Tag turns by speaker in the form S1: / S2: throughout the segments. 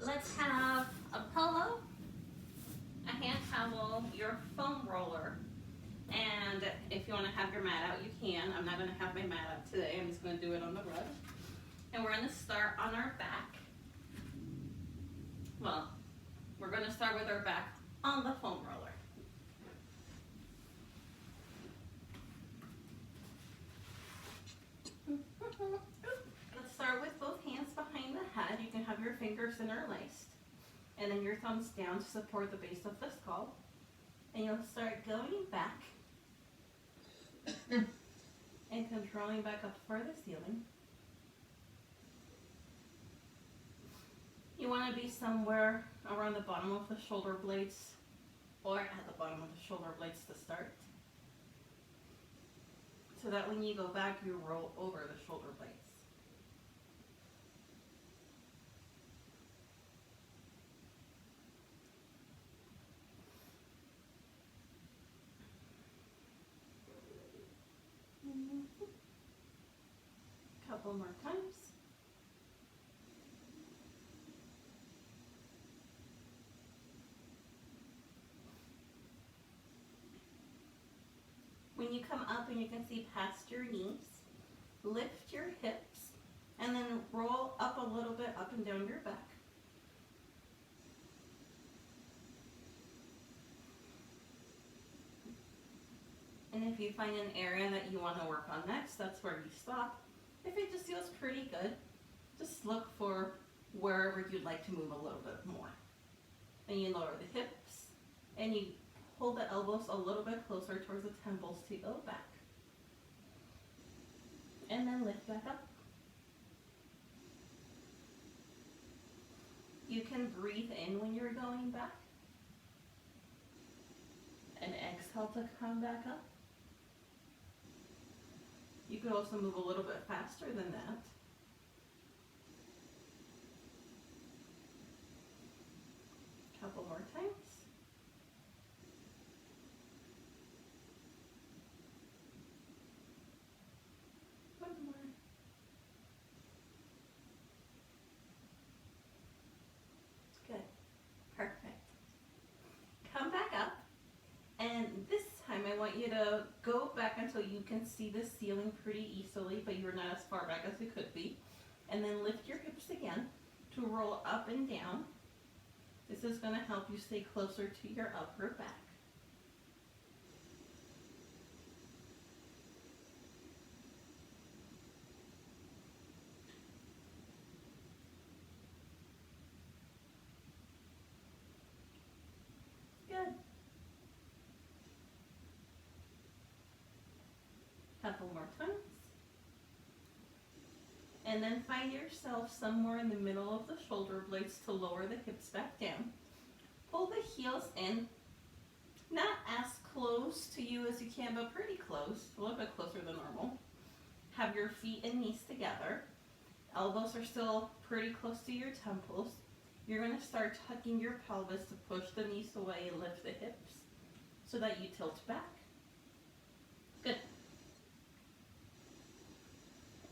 S1: let's have a pillow, a hand towel, your foam roller, and if you want to have your mat out, you can. I'm not going to have my mat out today. I'm just going to do it on the rug. And we're going to start on our back. Well, we're going to start with our back on the foam roller. Let's start with both hands behind the head. You can have your fingers interlaced, and then your thumbs down to support the base of the skull. And you'll start going back and controlling back up for the ceiling. You want to be somewhere around the bottom of the shoulder blades, or at the bottom of the shoulder blades to start, so that when you go back, you roll over the shoulder blades. Couple more times. When you come up and you can see past your knees, lift your hips and then roll up a little bit up and down your back. And if you find an area that you want to work on next, that's where you stop. If it just feels pretty good, just look for wherever you'd like to move a little bit more. And you lower the hips and you pull the elbows a little bit closer towards the temples to go back. And then lift back up. You can breathe in when you're going back. And exhale to come back up. You could also move a little bit faster than that. Couple more times. One more. Good. Perfect. Come back up. And this time I want you to go back until you can see the ceiling pretty easily, but you're not as far back as you could be. And then lift your hips again to roll up and down. This is going to help you stay closer to your upper back. Good. Couple more times. And then find yourself somewhere in the middle of the shoulder blades to lower the hips back down. Pull the heels in, not as close to you as you can, but pretty close, a little bit closer than normal. Have your feet and knees together. Elbows are still pretty close to your temples. You're going to start tucking your pelvis to push the knees away and lift the hips so that you tilt back. Good.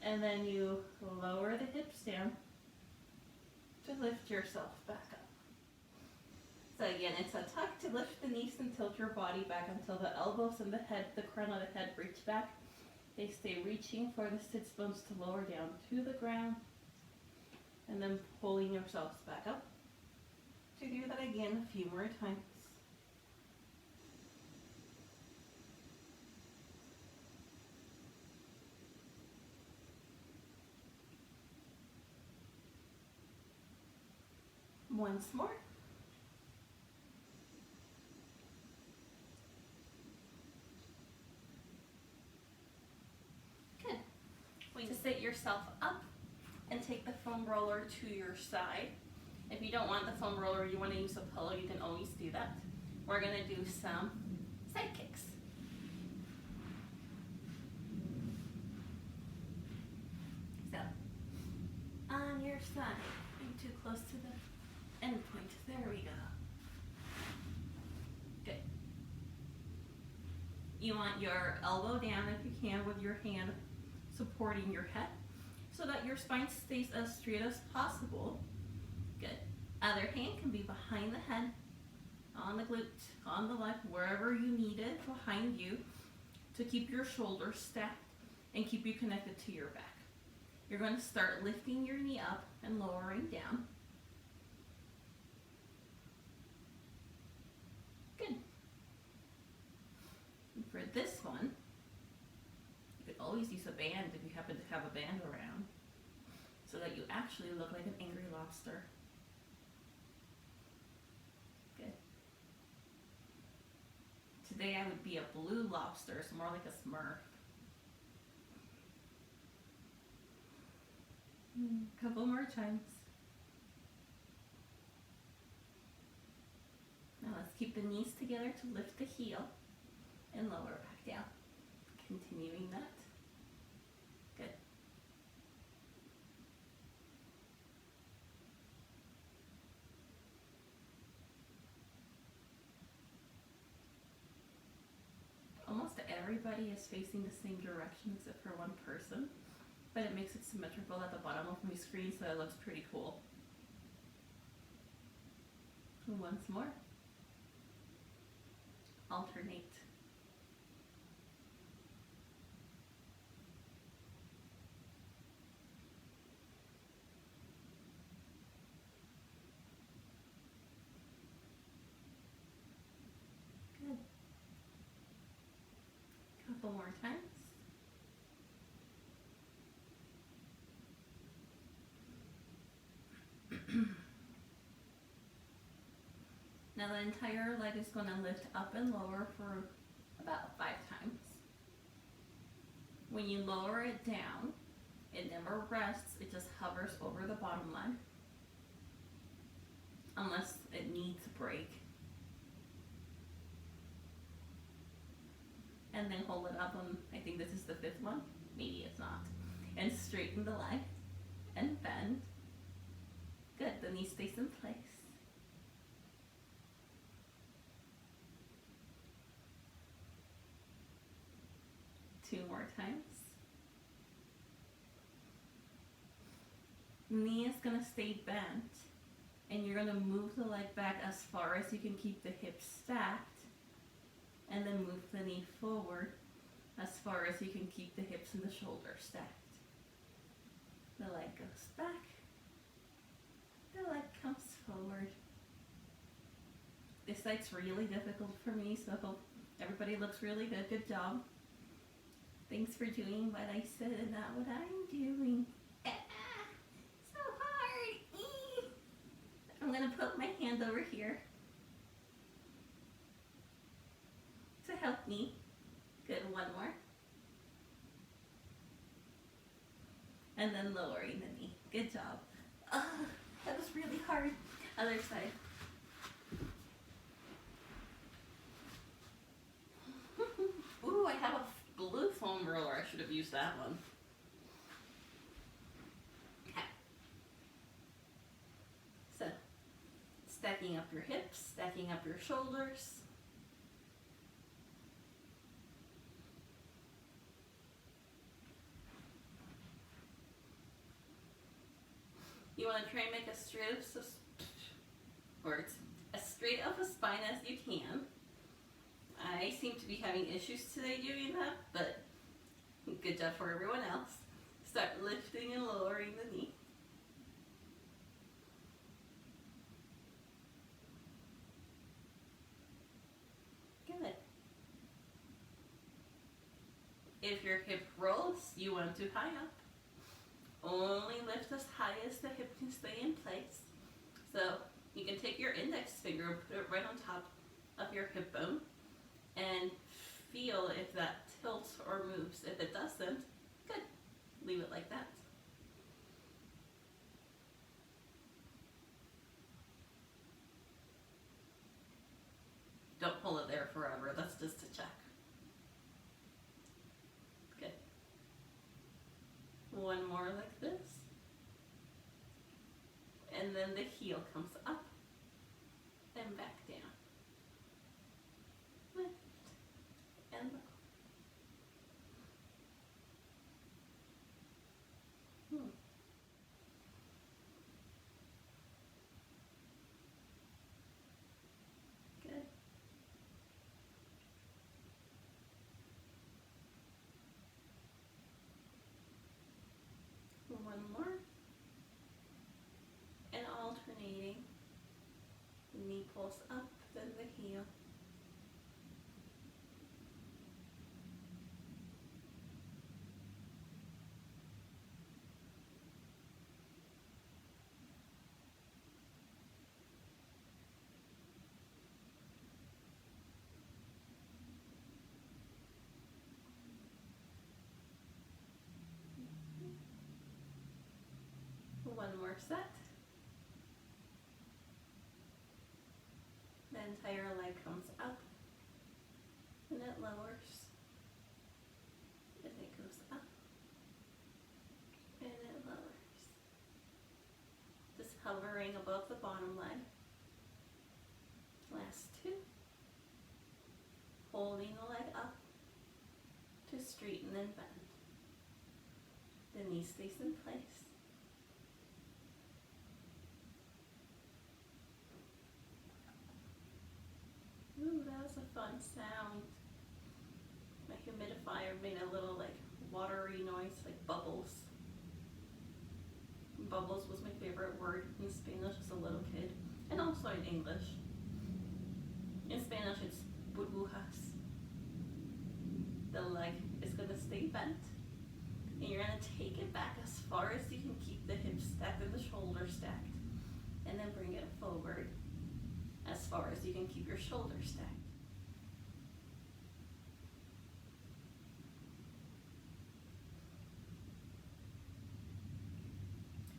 S1: And then you lower the hips down to lift yourself back up. So again, it's a tuck to lift the knees and tilt your body back until the elbows and the head, the crown of the head reach back. They stay reaching for the sits bones to lower down to the ground. And then pulling yourselves back up. To do that again a few more times. Once more. Good. Wait to sit yourself up and take the foam roller to your side. If you don't want the foam roller, you want to use a pillow, you can always do that. We're going to do some side kicks. So, on your side, being too close to the end point. There we go. Good. You want your elbow down if you can with your hand supporting your head so that your spine stays as straight as possible. Good. Other hand can be behind the head, on the glute, on the leg, wherever you need it, behind you, to keep your shoulders stacked and keep you connected to your back. You're going to start lifting your knee up and lowering down. Good. And for this one, you could always use a band if you happen to have a band around, so that you actually look like an angry lobster. Good. Today I would be a blue lobster, so more like a Smurf. Couple more times. Now let's keep the knees together to lift the heel and lower back down. Continuing that. Good. Almost everybody is facing the same direction except for one person, but it makes it symmetrical at the bottom of my screen, so it looks pretty cool. And once more. Alternate. Good. Couple more times. Now the entire leg is going to lift up and lower for about 5 times. When you lower it down, it never rests, it just hovers over the bottom leg. Unless it needs a break. And then hold it up on, I think this is the 5th one, maybe it's not. And straighten the leg and bend. Good, the knee stays in place. Two more times. Knee is going to stay bent, and you're going to move the leg back as far as you can keep the hips stacked, and then move the knee forward as far as you can keep the hips and the shoulders stacked. The leg goes back, the leg comes forward. This side's really difficult for me, so I hope everybody looks really good. Good job. Thanks for doing what I said and not what I'm doing. So hard. I'm going to put my hand over here to help me. Good, one more. And then lowering the knee. Good job. That was really hard. Other side. Ooh, I have a blue foam roller. I should have used that one. Okay. So, stacking up your hips, stacking up your shoulders. You want to try and make as straight of a spine as you can. I seem to be having issues today doing that, but good job for everyone else. Start lifting and lowering the knee. Good. If your hip rolls, you want to high up. Only lift as high as the hip can stay in place. So you can take your index finger and put it right on top of your hip bone and feel if that tilts or moves. If it doesn't, good. Leave it like that. Don't hold it there forever. That's just to check. Good. One more like this. And then the heel comes up and back down. Lift and low. alternating. The knee pulls up, then the heel. One more set. The entire leg comes up and it lowers. And it goes up and it lowers. Just hovering above the bottom leg. Last two. Holding the leg up to straighten and bend. The knee stays in place. Ooh, that was a fun sound. My humidifier made a little like watery noise, like bubbles. Bubbles was my favorite word in Spanish as a little kid, and also in English. In Spanish it's burbujas. The leg is going to stay bent, and you're going to take it back as far as you can keep the hips stacked and the shoulders stacked, and then bring it forward as far as you can keep your shoulders stacked.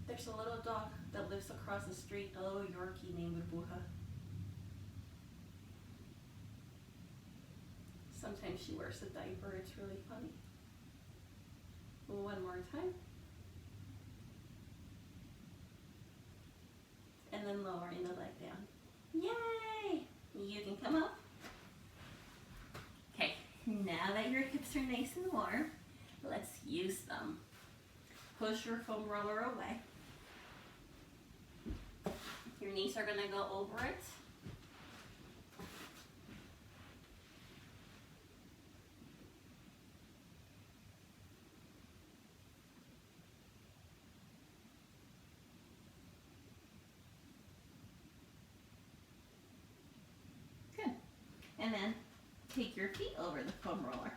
S1: There's a little dog that lives across the street, a little Yorkie named Burbuja. Sometimes she wears a diaper, it's really funny. One more time. And then lowering the leg down. Yay! You can come up. Okay, now that your hips are nice and warm, let's use them. Push your foam roller away. Your knees are going to go over it. Good. And then take your feet over the foam roller.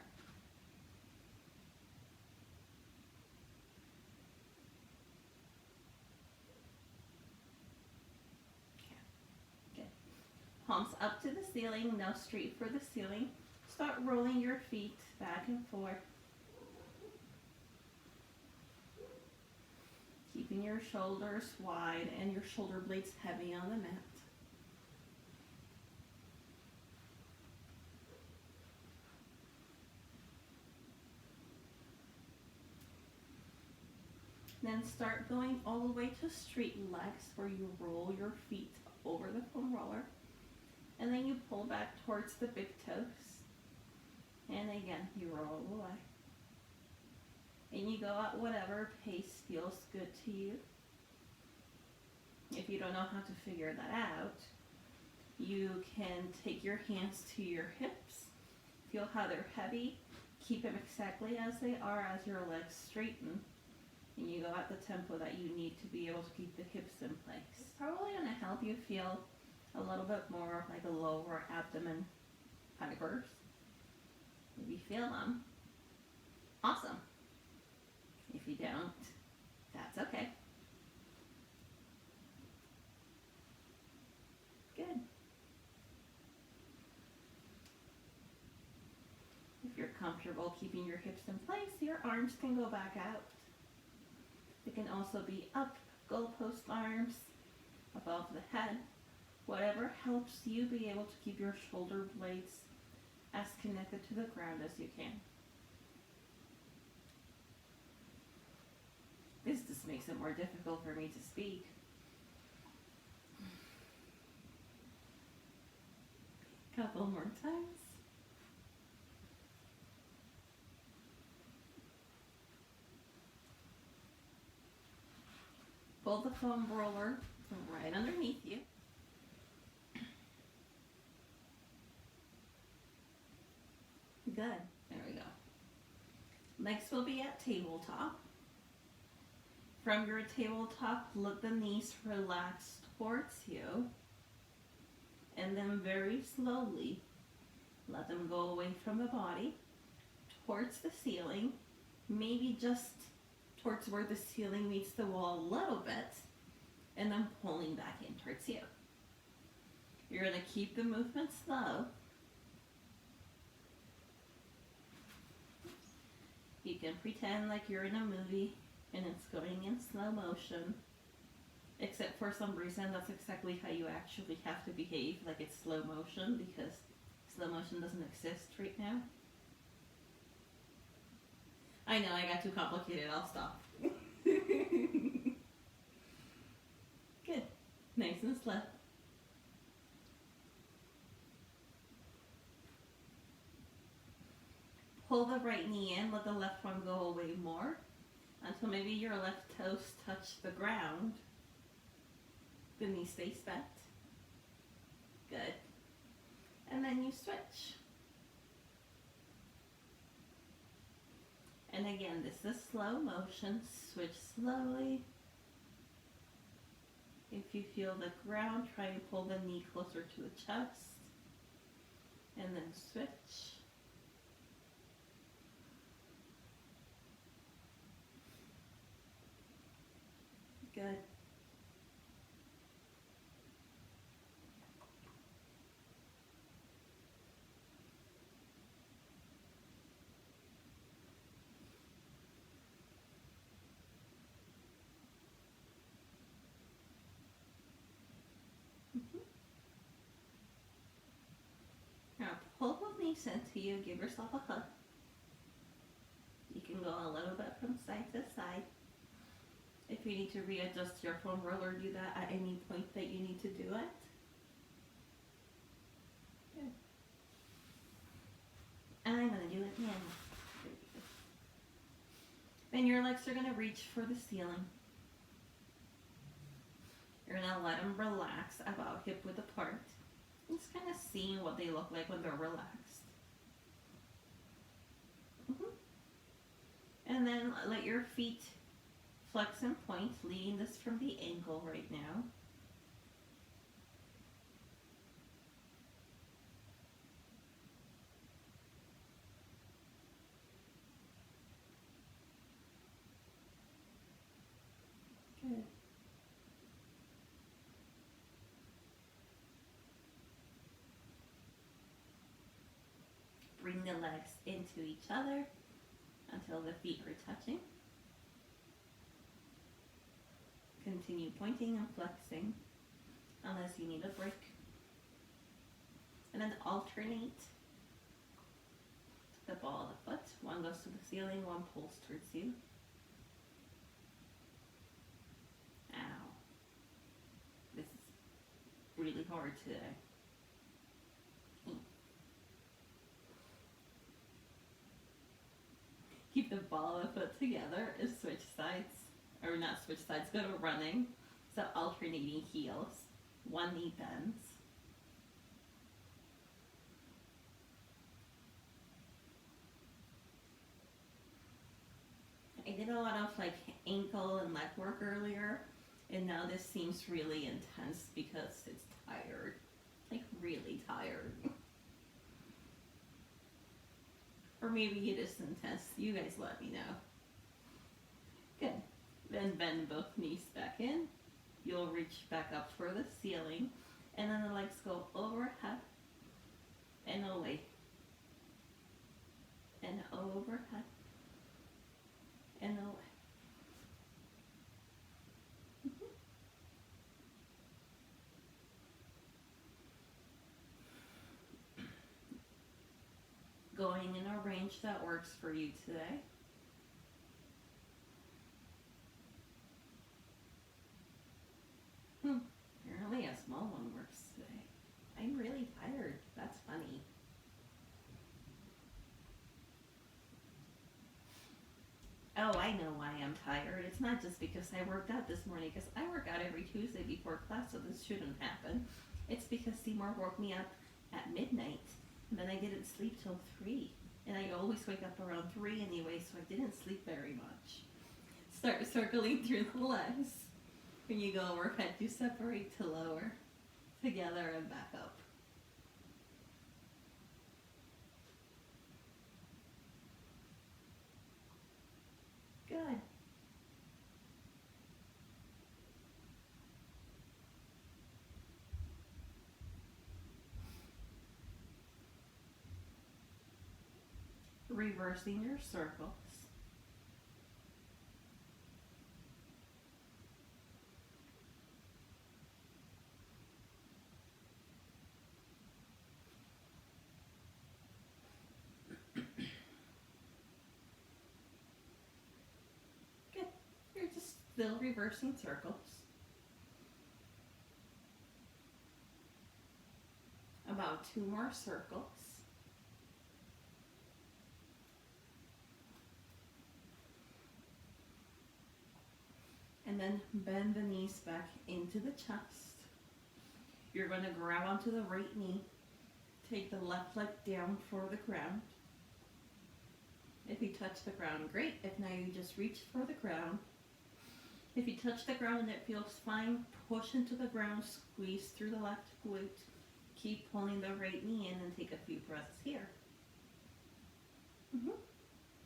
S1: Palms up to the ceiling, now straight for the ceiling. Start rolling your feet back and forth. Keeping your shoulders wide and your shoulder blades heavy on the mat. Then start going all the way to straight legs where you roll your feet over the foam roller. And then you pull back towards the big toes. And again, you roll away. And you go at whatever pace feels good to you. If you don't know how to figure that out, you can take your hands to your hips. Feel how they're heavy. Keep them exactly as they are as your legs straighten. And you go at the tempo that you need to be able to keep the hips in place. It's probably going to help you feel a little bit more like a lower abdomen fibers. If you feel them, awesome. If you don't, that's okay. Good. If you're comfortable keeping your hips in place, your arms can go back out. It can also be up, goalpost arms, above the head. Whatever helps you be able to keep your shoulder blades as connected to the ground as you can. This just makes it more difficult for me to speak. Couple more times. Pull the foam roller right underneath you. Good. There we go. Legs will be at tabletop. From your tabletop, let the knees relax towards you, and then very slowly let them go away from the body towards the ceiling, maybe just towards where the ceiling meets the wall a little bit, and then pulling back in towards you. You're going to keep the movement slow. You can pretend like you're in a movie and it's going in slow motion, except for some reason that's exactly how you actually have to behave, like it's slow motion, because slow motion doesn't exist right now. I know, I got too complicated, I'll stop. Good. Nice and slow. Pull the right knee in, let the left one go away more, until maybe your left toes touch the ground. The knee stays bent. Good. And then you switch. And again, this is slow motion. Switch slowly. If you feel the ground, try and pull the knee closer to the chest. And then switch. Good. Now pull both knees into you, give yourself a hug. You can go a little bit from side to side. If you need to readjust your foam roller, do that at any point that you need to do it. Good. And I'm going to do it now. Then your legs are going to reach for the ceiling. You're going to let them relax about hip width apart. Just kind of seeing what they look like when they're relaxed. And then let your feet flex and point, leading this from the ankle right now. Good. Bring the legs into each other until the feet are touching. Continue pointing and flexing unless you need a break. And then alternate the ball of the foot. One goes to the ceiling, one pulls towards you. Ow. This is really hard today. Keep the ball of the foot together and switch sides. Or not switch sides, go to running. So alternating heels. One knee bends. I did a lot of like ankle and leg work earlier, and now this seems really intense because it's tired. Like really tired. Or maybe it is intense. You guys let me know. Good. Then bend both knees back in. You'll reach back up for the ceiling. And then the legs go overhead and away. And overhead and away. Going in a range that works for you today. Apparently a small one works today. I'm really tired. That's funny. Oh, I know why I'm tired. It's not just because I worked out this morning, because I work out every Tuesday before class, so this shouldn't happen. It's because Seymour woke me up at midnight, and then I didn't sleep till 3. And I always wake up around 3 anyway, so I didn't sleep very much. Start circling through the legs. When you go overhead, you separate to lower, together and back up. Good. Reversing your circles. Good. You're just still reversing circles. About 2 more circles. And then bend the knees back into the chest. You're going to grab onto the right knee. Take the left leg down for the ground. If you touch the ground, great. If not, you just reach for the ground. If you touch the ground and it feels fine, push into the ground, squeeze through the left glute. Keep pulling the right knee in and take a few breaths here.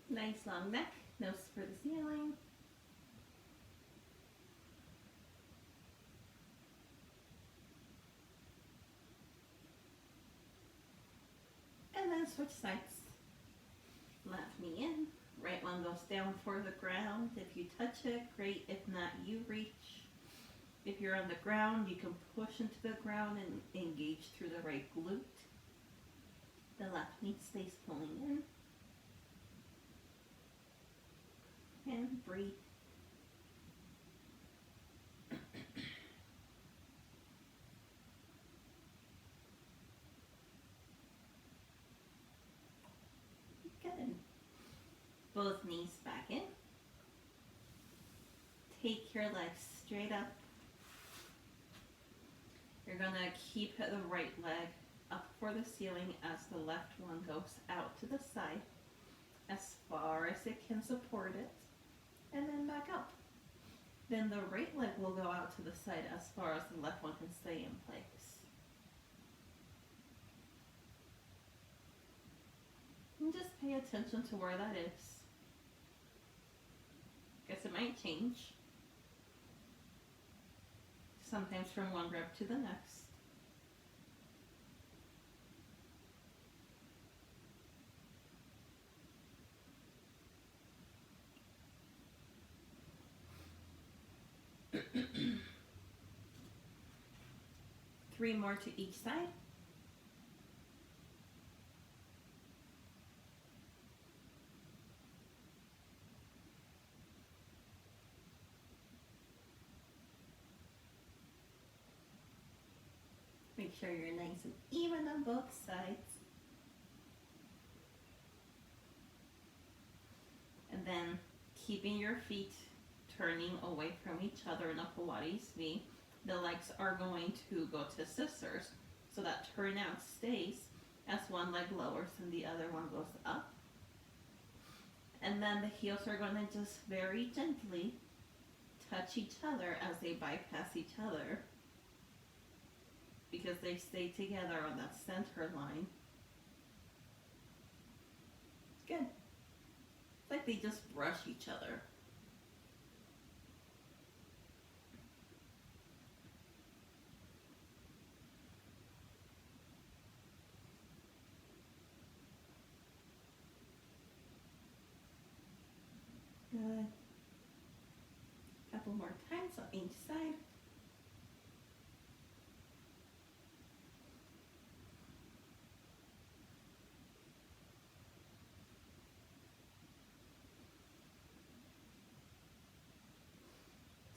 S1: Nice long neck, nose for the ceiling. And then switch sides. Left knee in, right one goes down for the ground. If you touch it, great. If not, you reach. If you're on the ground, you can push into the ground and engage through the right glute. The left knee stays pulling in. And breathe. Good. Both knees back in. Take your legs straight up. You're going to keep the right leg up for the ceiling as the left one goes out to the side as far as it can support it, and then back up. Then the right leg will go out to the side as far as the left one can stay in place. And just pay attention to where that is. Guess it might change. Sometimes from one rep to the next. Three more to each side. Make sure you're nice and even on both sides. And then keeping your feet turning away from each other in a Pilates V. The legs are going to go to scissors, so that turnout stays as one leg lowers and the other one goes up. And then the heels are going to just very gently touch each other as they bypass each other, because they stay together on that center line. Good. It's like they just brush each other. Good. Couple more times on each side.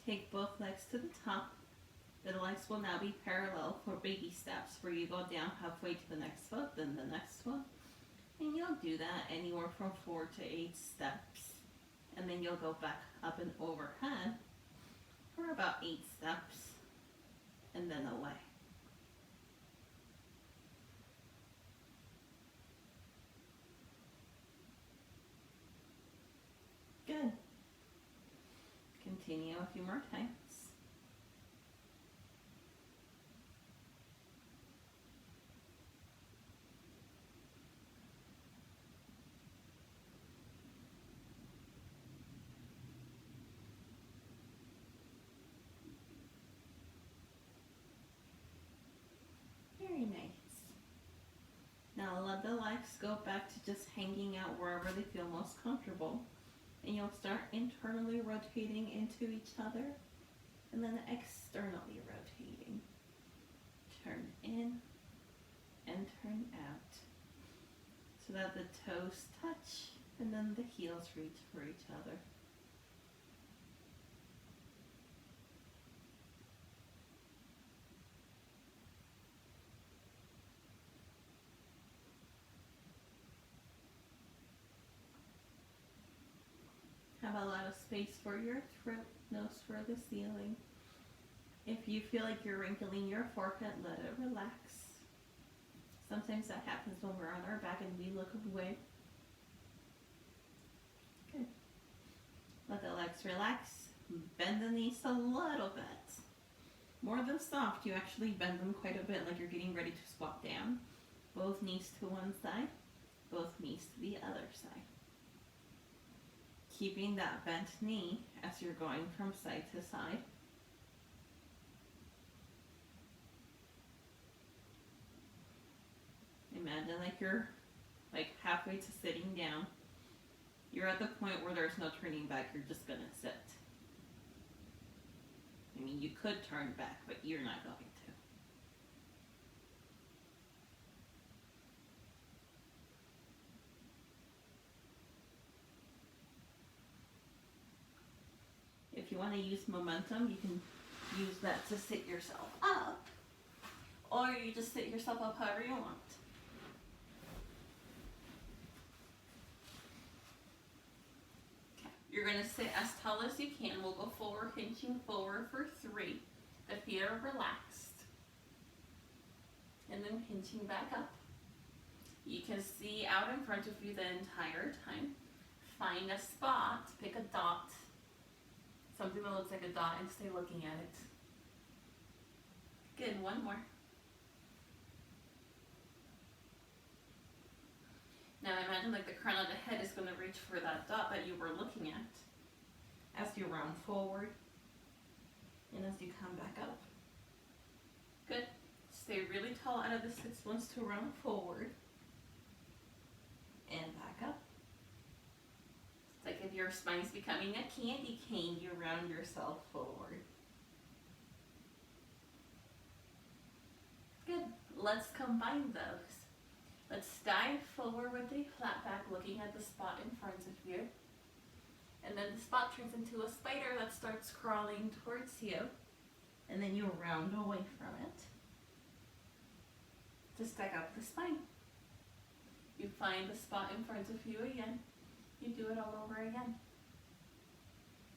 S1: Take both legs to the top. The legs will now be parallel for baby steps, where you go down halfway to the next foot, then the next one. And you'll do that anywhere from 4 to 8 steps. And then you'll go back up and overhead for about 8 steps, and then away. Good. continue a few more times. Very nice. Now let the legs go back to just hanging out wherever they feel most comfortable. And you'll start internally rotating into each other and then externally rotating. Turn in and turn out so that the toes touch and then the heels reach for each other. Have a lot of space for your throat, nose for the ceiling. If you feel like you're wrinkling your forehead, let it relax. Sometimes that happens when we're on our back and we look away. Good. Let the legs relax. Bend the knees a little bit. More than soft, you actually bend them quite a bit like you're getting ready to squat down. Both knees to one side, both knees to the other side. Keeping that bent knee as you're going from side to side. Imagine like you're like halfway to sitting down. You're at the point where there's no turning back, you're just gonna sit. I mean, you could turn back, but you're not going to. If you want to use momentum, you can use that to sit yourself up, or you just sit yourself up however you want. Okay. You're going to sit as tall as you can. We'll go forward, hinging forward for 3. The feet are relaxed. And then hinging back up. You can see out in front of you the entire time. Find a spot, pick a dot. Something that looks like a dot and stay looking at it. Good, one more. Now imagine like the crown of the head is going to reach for that dot that you were looking at as you round forward and as you come back up. Good. Stay really tall out of the sits once to round forward and back up. It's like if your spine's becoming a candy cane, you round yourself forward. Good. Let's combine those. Let's dive forward with a flat back, looking at the spot in front of you. And then the spot turns into a spider that starts crawling towards you. And then you round away from it to stack up the spine. You find the spot in front of you again. You do it all over again.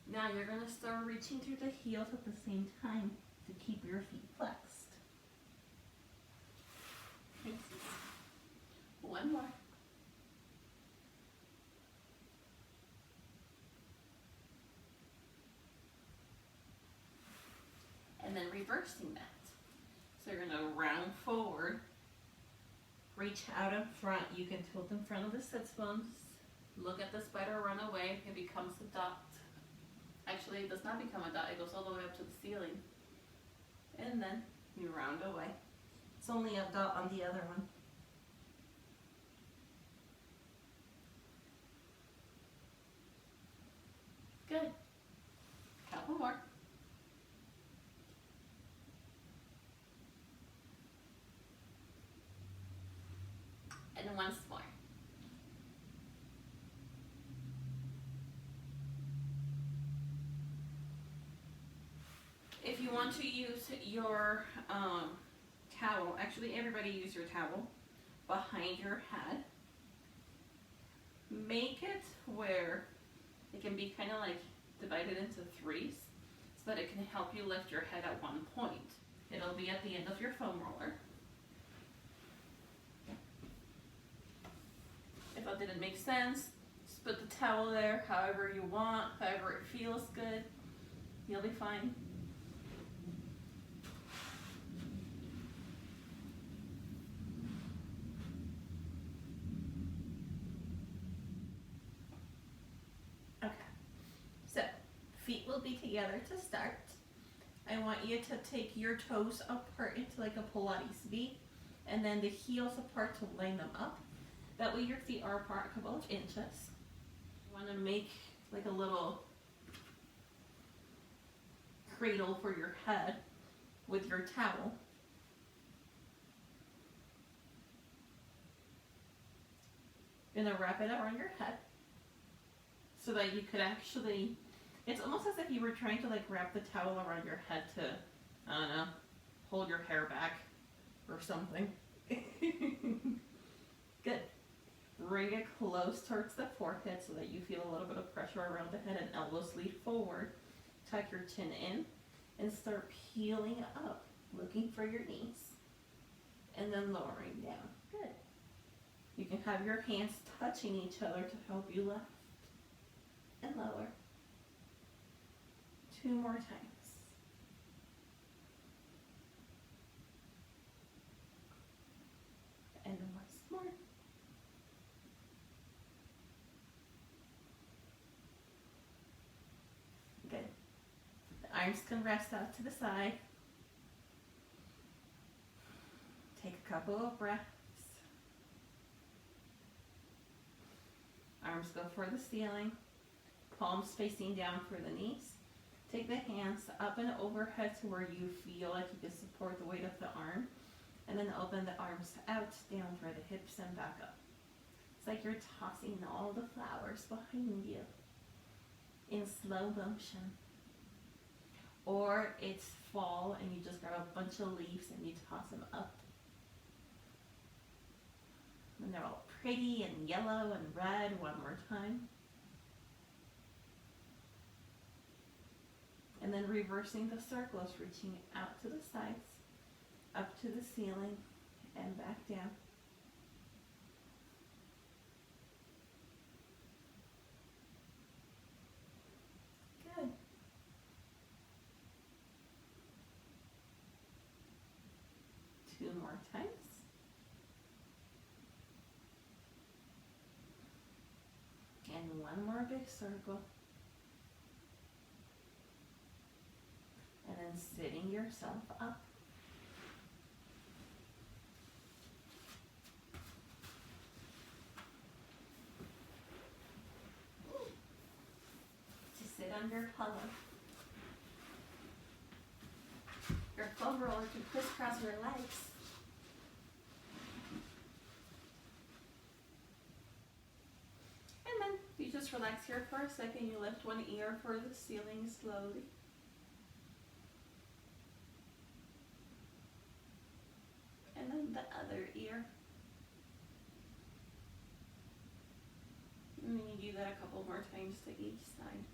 S1: Now you're going to start reaching through the heels at the same time to keep your feet flexed. One more. And then reversing that. So you're going to round forward, reach out in front. You can tilt in front of the sits bones. Look at the spider run away. It becomes a dot. Actually, it does not become a dot. It goes all the way up to the ceiling. And then you round away. It's only a dot on the other one. Good. Couple more. And once more. If you want to use your towel, actually everybody use your towel behind your head. Make it where it can be kind of like divided into 3s so that it can help you lift your head at one point. It'll be at the end of your foam roller. If that didn't make sense, just put the towel there however you want, however it feels good. You'll be fine. Okay, so feet will be together to start. I want you to take your toes apart into like a Pilates V, and then the heels apart to line them up. That way your feet are apart a couple of inches. You want to make like a little cradle for your head with your towel. You're gonna wrap it around your head so that you could actually, it's almost as if you were trying to like wrap the towel around your head to, I don't know, hold your hair back or something. Good. Bring it close towards the forehead so that you feel a little bit of pressure around the head, and elbows lead forward. Tuck your chin in and start peeling up, looking for your knees, and then lowering down. Good. You can have your hands touching each other to help you lift and lower. 2 more times. And once more. Good. The arms can rest out to the side. Take a couple of breaths. Arms go for the ceiling. Palms facing down for the knees. Take the hands up and overhead to where you feel like you can support the weight of the arm. And then open the arms out, down for the hips and back up. It's like you're tossing all the flowers behind you in slow motion. Or it's fall and you just grab a bunch of leaves and you toss them up. And they're all pretty and yellow and red. One more time. And then reversing the circles, reaching out to the sides, up to the ceiling, and back down. Good. Two more times. And one more big circle. And then sitting yourself up. To sit on your pillow. Your foam roller to crisscross your legs. And then you just relax here for a second. You lift one ear for the ceiling slowly. And then the other ear. And then you do that a couple more times to each side.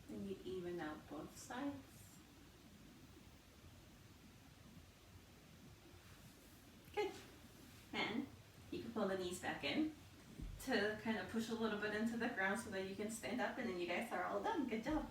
S1: Then you even out both sides. Good. And you can pull the knees back in to kind of push a little bit into the ground so that you can stand up, and then you guys are all done. Good job.